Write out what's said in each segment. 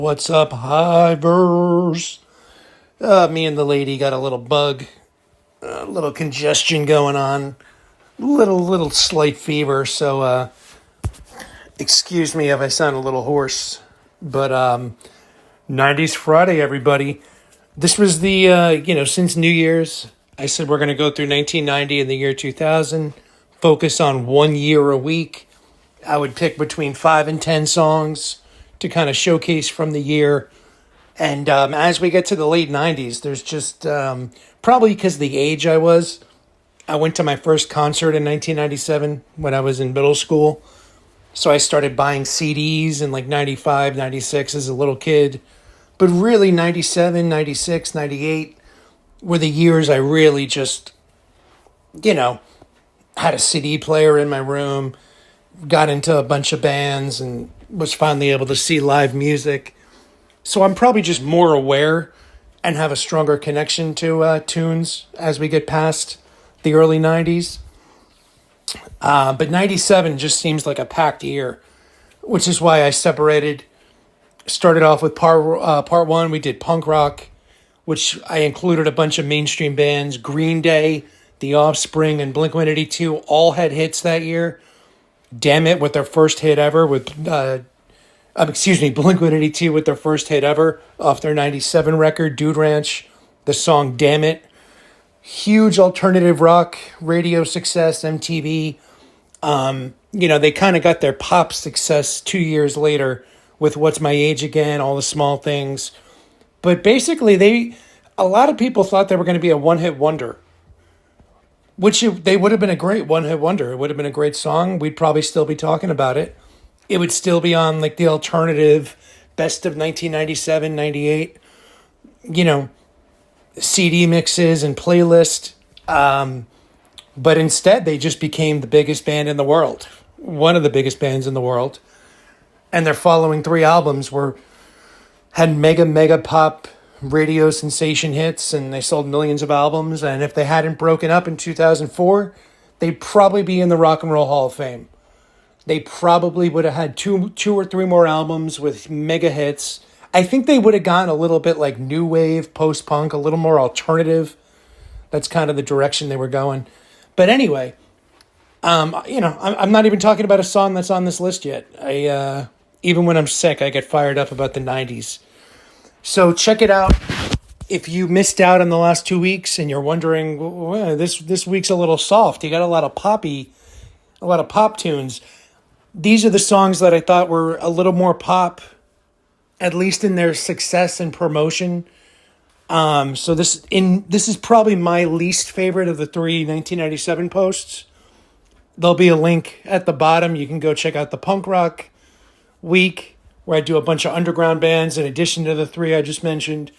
What's up, Hivers? Me and the lady got a little bug, a little congestion going on, little slight fever. So excuse me if I sound a little hoarse. But 90s Friday, everybody. This was the since New Year's, I said we're gonna go through 1990 and the year 2000. Focus on 1 year a week. I would pick between 5 and 10 songs to kind of showcase from the year. And as we get to the late 90s, there's just probably because of the age I went to my first concert in 1997 when I was in middle school. So I started buying CDs in like 95, 96 as a little kid. But really, 97, 96, 98 were the years I really just, you know, had a CD player in my room, got into a bunch of bands, and was finally able to see live music. So I'm probably just more aware and have a stronger connection to tunes as we get past the early 90s. But 97 just seems like a packed year, which is why I started off with part one. We did punk rock, which I included a bunch of mainstream bands. Green Day, The Offspring, and Blink-182 all had hits that year. Damn It with their first hit ever Blink-182 with their first hit ever off their 97 record, Dude Ranch, the song Damn It. Huge alternative rock radio success, MTV. They kind of got their pop success 2 years later with What's My Age Again, All the Small Things. But basically, a lot of people thought they were going to be a one-hit wonder, they would have been a great one-hit wonder. It would have been a great song. We'd probably still be talking about it. It would still be on like the alternative best of 1997, 98, CD mixes and playlist. But instead, they just became the biggest band in the world, one of the biggest bands in the world. And their following three albums had mega pop radio sensation hits, and they sold millions of albums. And if they hadn't broken up in 2004, they'd probably be in the Rock and Roll Hall of Fame. They probably would have had two or three more albums with mega hits. I think they would have gone a little bit like new wave, post-punk, a little more alternative. That's kind of the direction they were going. But anyway, I'm not even talking about a song that's on this list yet. Even when I'm sick, I get fired up about the 90s. So check it out. If you missed out on the last 2 weeks and you're wondering, well, this week's a little soft, you got a lot of pop tunes. These are the songs that I thought were a little more pop, at least in their success and promotion. So this is probably my least favorite of the three 1997 posts. There'll be a link at the bottom. You can go check out the punk rock week, where I do a bunch of underground bands in addition to the three I just mentioned.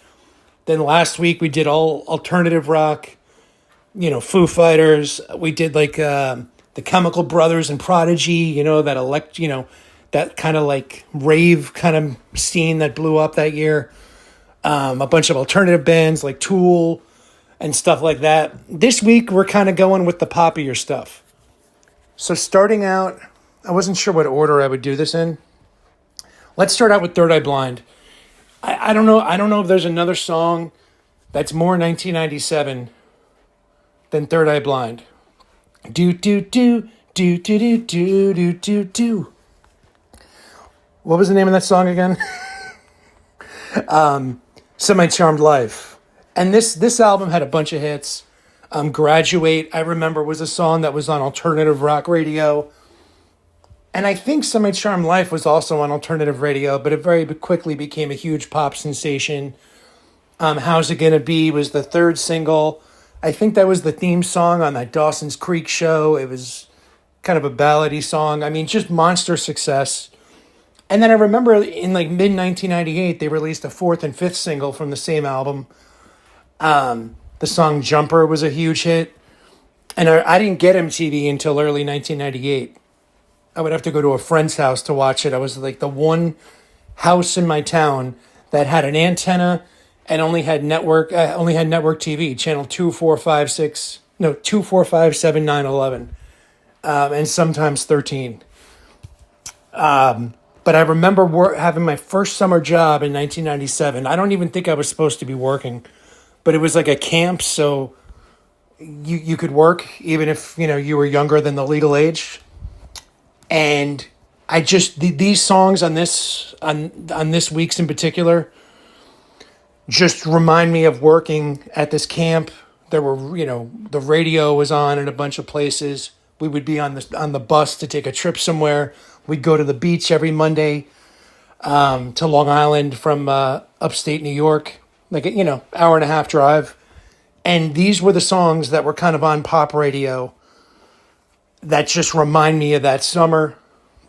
Then last week we did all alternative rock, Foo Fighters. We did like the Chemical Brothers and Prodigy, that kind of like rave kind of scene that blew up that year. A bunch of alternative bands like Tool and stuff like that. This week we're kind of going with the poppier stuff. So starting out, I wasn't sure what order I would do this in. Let's start out with Third Eye Blind. I don't know if there's another song that's more 1997 than Third Eye Blind. Do do do do do do do do do do. What was the name of that song again? Semi Charmed Life. And this album had a bunch of hits. Graduate, I remember, was a song that was on alternative rock radio. And I think Semi Charmed Life was also on alternative radio, but it very quickly became a huge pop sensation. How's It Gonna Be was the third single. I think that was the theme song on that Dawson's Creek show. It was kind of a ballady song. I mean, just monster success. And then I remember in like mid-1998, they released a fourth and fifth single from the same album. The song Jumper was a huge hit. And I didn't get MTV until early 1998. I would have to go to a friend's house to watch it. I was like the one house in my town that had an antenna and only had network TV, channel 2, 4, 5, 6, no, 2, 4, 5, 7, 9, 11, and sometimes 13. But I remember having my first summer job in 1997. I don't even think I was supposed to be working, but it was like a camp, so you could work even if you were younger than the legal age. And I just these songs on this week's in particular just remind me of working at this camp. There were, the radio was on in a bunch of places. We would be on the bus to take a trip somewhere. We'd go to the beach every Monday, to Long Island from upstate New York, like hour and a half drive. And these were the songs that were kind of on pop radio that just remind me of that summer.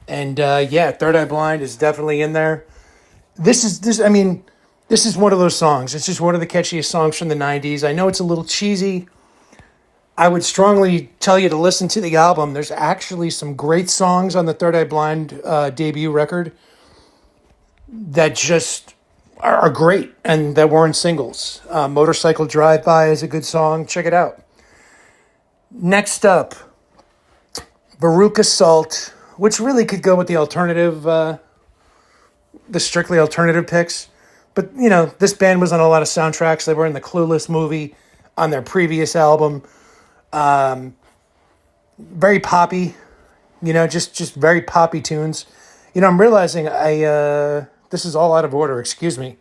And yeah, Third Eye Blind is definitely in there. This is one of those songs. It's just one of the catchiest songs from the 90s. I know it's a little cheesy. I would strongly tell you to listen to the album. There's actually some great songs on the Third Eye Blind debut record that just are great and that weren't singles. Motorcycle Drive-By is a good song. Check it out. Next up, Veruca Salt, which really could go with the alternative, the strictly alternative picks. But, this band was on a lot of soundtracks. They were in the Clueless movie on their previous album. Very poppy, just very poppy tunes. I'm realizing this is all out of order, excuse me.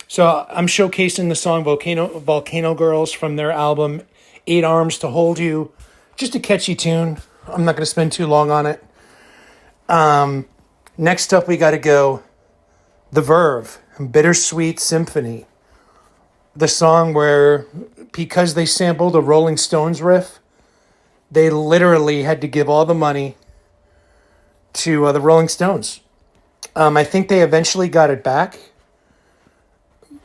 So I'm showcasing the song Volcano Girls from their album 8 Arms to Hold You. Just a catchy tune. I'm not going to spend too long on it. Next up, we got to go The Verve, Bittersweet Symphony. The song where, because they sampled a Rolling Stones riff, they literally had to give all the money to the Rolling Stones. I think they eventually got it back,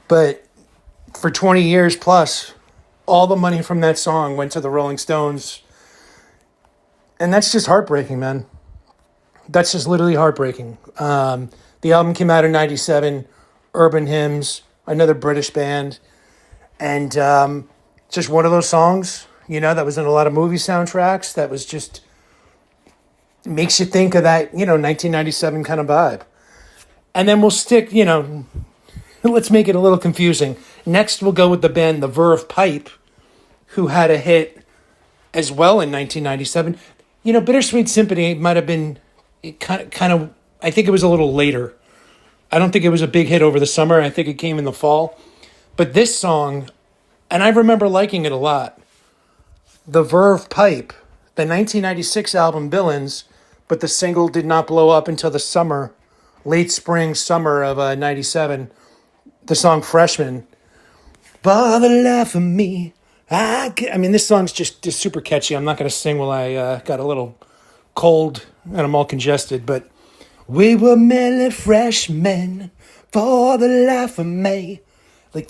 but for 20 years plus, all the money from that song went to the Rolling Stones. And that's just heartbreaking, man. That's just literally heartbreaking. The album came out in 97, Urban Hymns, another British band. And just one of those songs, that was in a lot of movie soundtracks that was just, makes you think of that, 1997 kind of vibe. And then we'll stick, let's make it a little confusing. Next, we'll go with the band The Verve Pipe, who had a hit as well in 1997. Bittersweet Symphony might have been kind of, I think it was a little later. I don't think it was a big hit over the summer. I think it came in the fall. But this song, and I remember liking it a lot, The Verve Pipe, the 1996 album Billins, but the single did not blow up until the summer, late spring, summer of 97. The song Freshman. For the life of me, this song's just super catchy. I'm not going to sing while I got a little cold and I'm all congested, but we were merely freshmen for the life of me. Like,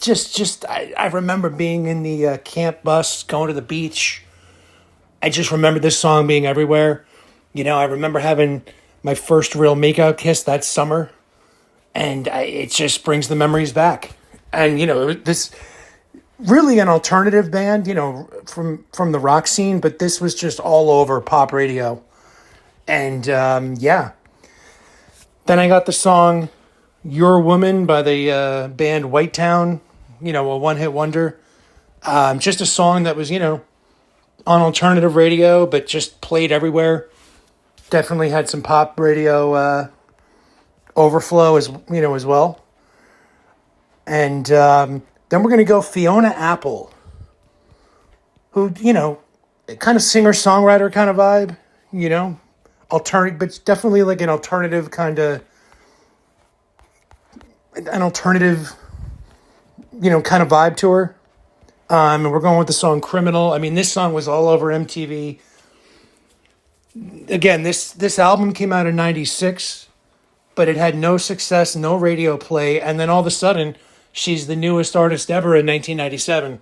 I remember being in the camp bus, going to the beach. I just remember this song being everywhere. I remember having my first real makeout kiss that summer. And it just brings the memories back. And, this really an alternative band, from the rock scene, but this was just all over pop radio. And, yeah. Then I got the song Your Woman by the band Whitetown, a one-hit wonder. Just a song that was, on alternative radio, but just played everywhere. Definitely had some pop radio overflow as well. And then we're going to go Fiona Apple, who, kind of singer-songwriter kind of vibe, alternative, but definitely like an alternative, kind of vibe to her. And we're going with the song Criminal. This song was all over MTV. Again, this album came out in 96, but it had no success, no radio play. And then all of a sudden, she's the newest artist ever in 1997.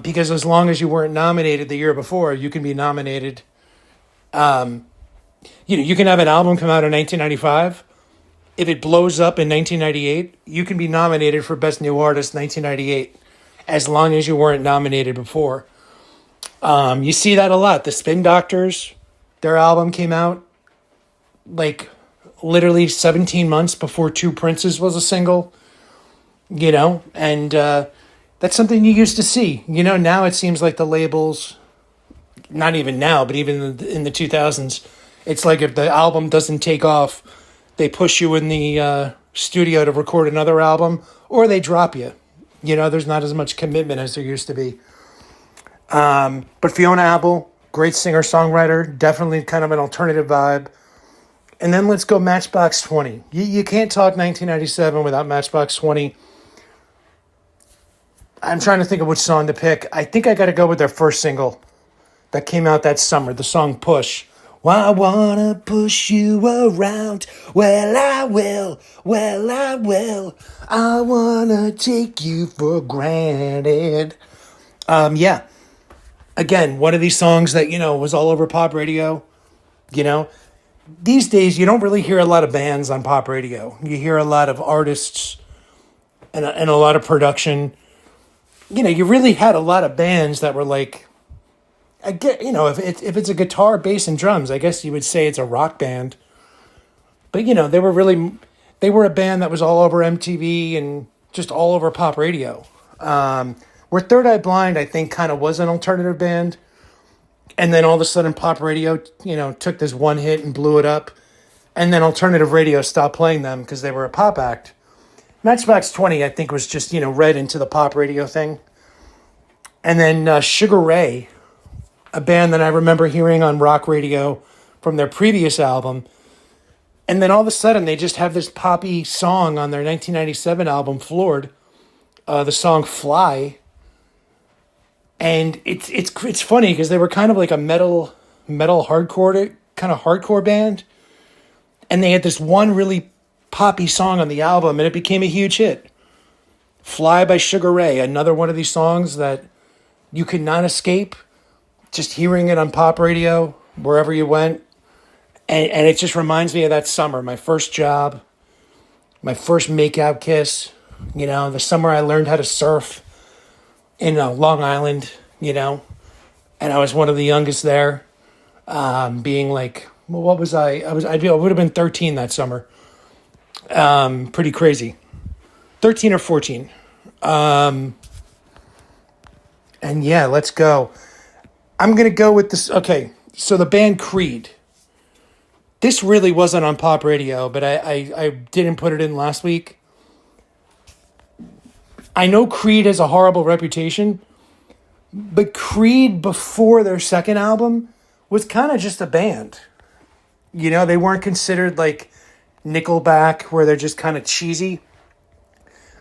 Because as long as you weren't nominated the year before, you can be nominated. You can have an album come out in 1995. If it blows up in 1998, you can be nominated for Best New Artist 1998, as long as you weren't nominated before. You see that a lot. The Spin Doctors, their album came out like literally 17 months before Two Princes was a single, and that's something you used to see. Now it seems like the labels, not even now, but even in the 2000s, it's like if the album doesn't take off, they push you in the studio to record another album, or they drop you. There's not as much commitment as there used to be. But Fiona Apple, great singer-songwriter, definitely kind of an alternative vibe. And then let's go Matchbox 20. You can't talk 1997 without Matchbox 20. I'm trying to think of which song to pick. I think I got to go with their first single that came out that summer, the song Push. Well, I wanna push you around. Well, I will. Well, I will. I wanna take you for granted. Yeah. Again, one of these songs that, was all over pop radio. These days you don't really hear a lot of bands on pop radio. You hear a lot of artists and a lot of production. You really had a lot of bands that were like, I get, if it's a guitar, bass, and drums, I guess you would say it's a rock band. But they were a band that was all over MTV and just all over pop radio. Where Third Eye Blind, I think, kind of was an alternative band. And then all of a sudden pop radio, took this one hit and blew it up. And then alternative radio stopped playing them because they were a pop act. Matchbox 20, I think, was just, read into the pop radio thing. And then Sugar Ray, a band that I remember hearing on rock radio from their previous album. And then all of a sudden they just have this poppy song on their 1997 album, Floored, the song Fly. And it's funny because they were kind of like a metal hardcore, kind of hardcore band. And they had this one really poppy song on the album and it became a huge hit. Fly by Sugar Ray, another one of these songs that you could not escape. Just hearing it on pop radio, wherever you went. And it just reminds me of that summer, my first job, my first make-out kiss, the summer I learned how to surf in Long Island, and I was one of the youngest there, being like, well, what was I? I would have been 13 that summer. Pretty crazy. 13 or 14. And yeah, let's go. I'm going to go with this. Okay, so the band Creed. This really wasn't on pop radio, but I didn't put it in last week. I know Creed has a horrible reputation, but Creed before their second album was kind of just a band. They weren't considered like Nickelback, where they're just kind of cheesy.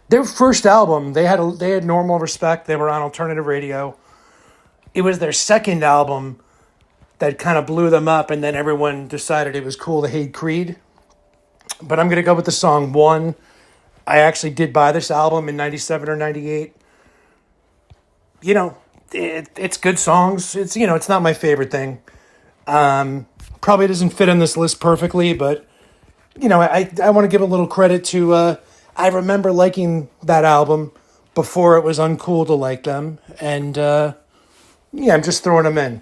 Their first album, they had Normal Respect. They were on alternative radio. It was their second album that kind of blew them up, and then everyone decided it was cool to hate Creed. But I'm going to go with the song One. I actually did buy this album in 97 or 98. It's good songs. It's not my favorite thing. Probably doesn't fit on this list perfectly, but, I want to give a little credit to, I remember liking that album before it was uncool to like them. And, I'm just throwing them in.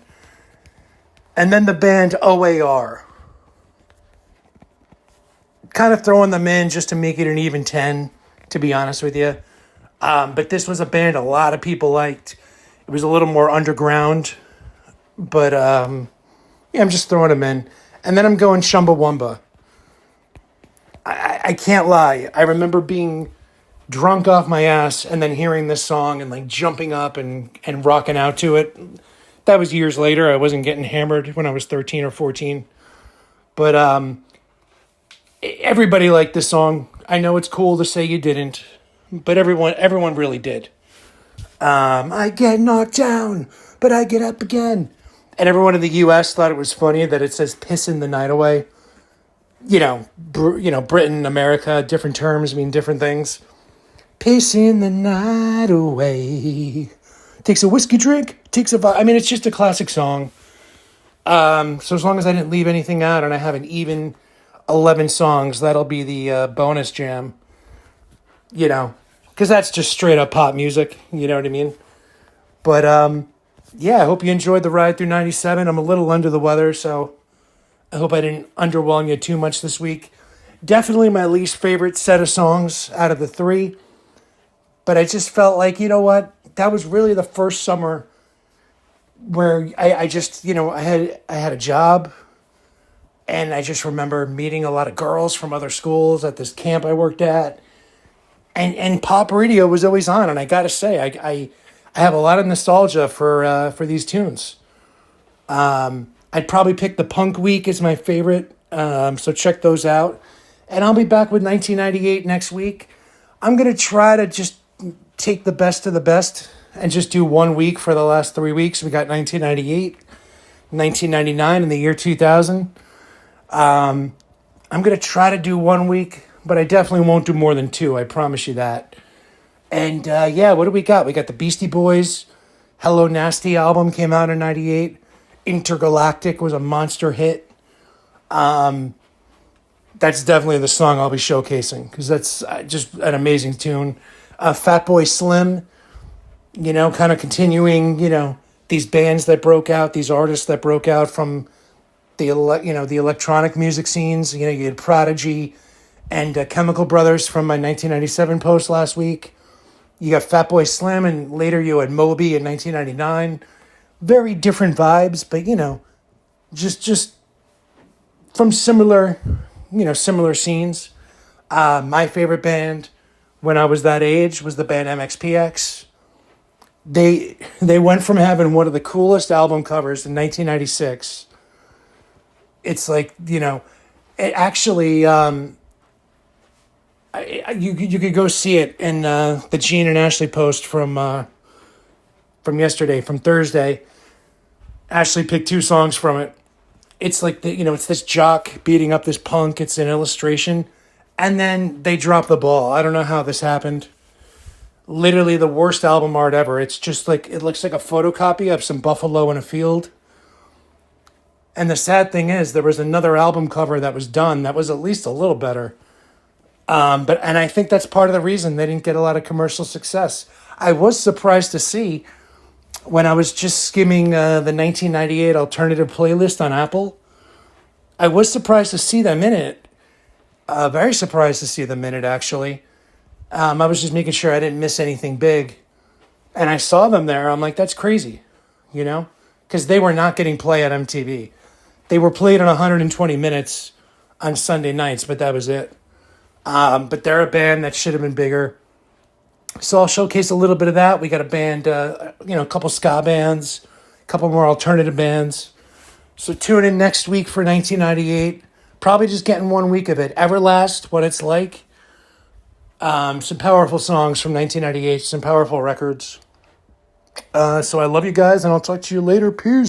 And then the band OAR. Kind of throwing them in just to make it an even 10, to be honest with you. But this was a band a lot of people liked. It was a little more underground. But, I'm just throwing them in. And then I'm going Chumbawamba. I can't lie. I remember being drunk off my ass and then hearing this song and like jumping up and rocking out to it. That was years later. I wasn't getting hammered when I was 13 or 14. But everybody liked this song. I know it's cool to say you didn't, but everyone really did. I get knocked down, but I get up again. And everyone in the U.S. thought it was funny that it says "pissing the night away." Britain, America, different terms mean different things. Pissing the night away. Takes a whiskey drink, takes a... it's just a classic song. So as long as I didn't leave anything out and I have an even 11 songs, that'll be the bonus jam. Because that's just straight up pop music. You know what I mean? But, I hope you enjoyed the ride through 97. I'm a little under the weather, so I hope I didn't underwhelm you too much this week. Definitely my least favorite set of songs out of the three. But I just felt like, you know what? That was really the first summer where I just, I had a job, and I just remember meeting a lot of girls from other schools at this camp I worked at. And pop radio was always on, and I gotta say, I have a lot of nostalgia for these tunes. I'd probably pick the Punk Week as my favorite, so check those out. And I'll be back with 1998 next week. I'm gonna try to just take the best of the best and just do 1 week for the last 3 weeks. We got 1998, 1999, and the year 2000. I'm gonna try to do 1 week, but I definitely won't do more than two. I promise you that. And yeah, what do we got? We got the Beastie Boys. Hello Nasty album came out in '98. Intergalactic was a monster hit. That's definitely the song I'll be showcasing because that's just an amazing tune. Fatboy Slim, kind of continuing, these bands that broke out, these artists that broke out from the electronic music scenes. You had Prodigy and Chemical Brothers from my 1997 post last week. You got Fatboy Slim, and later you had Moby in 1999. Very different vibes, but just from similar scenes. My favorite band when I was that age was the band MXPX. They went from having one of the coolest album covers in 1996. It's like, it actually, you could go see it in the Gene and Ashley post from yesterday, from Thursday. Ashley picked two songs from it. It's like it's this jock beating up this punk. It's an illustration, and then they drop the ball. I don't know how this happened. Literally the worst album art ever. It's just like it looks like a photocopy of some buffalo in a field. And the sad thing is, there was another album cover that was done that was at least a little better. And I think that's part of the reason they didn't get a lot of commercial success. I was surprised to see when I was just skimming the 1998 alternative playlist on Apple. I was surprised to see them in it. Very surprised to see them in it, actually. I was just making sure I didn't miss anything big. And I saw them there. I'm like, that's crazy, because they were not getting play at MTV. They were played on 120 minutes on Sunday nights, but that was it. But they're a band that should have been bigger. So I'll showcase a little bit of that. We got a band, a couple ska bands, a couple more alternative bands. So tune in next week for 1998. Probably just getting 1 week of it. Everlast, What It's Like. Some powerful songs from 1998, some powerful records. So I love you guys, and I'll talk to you later. Peace.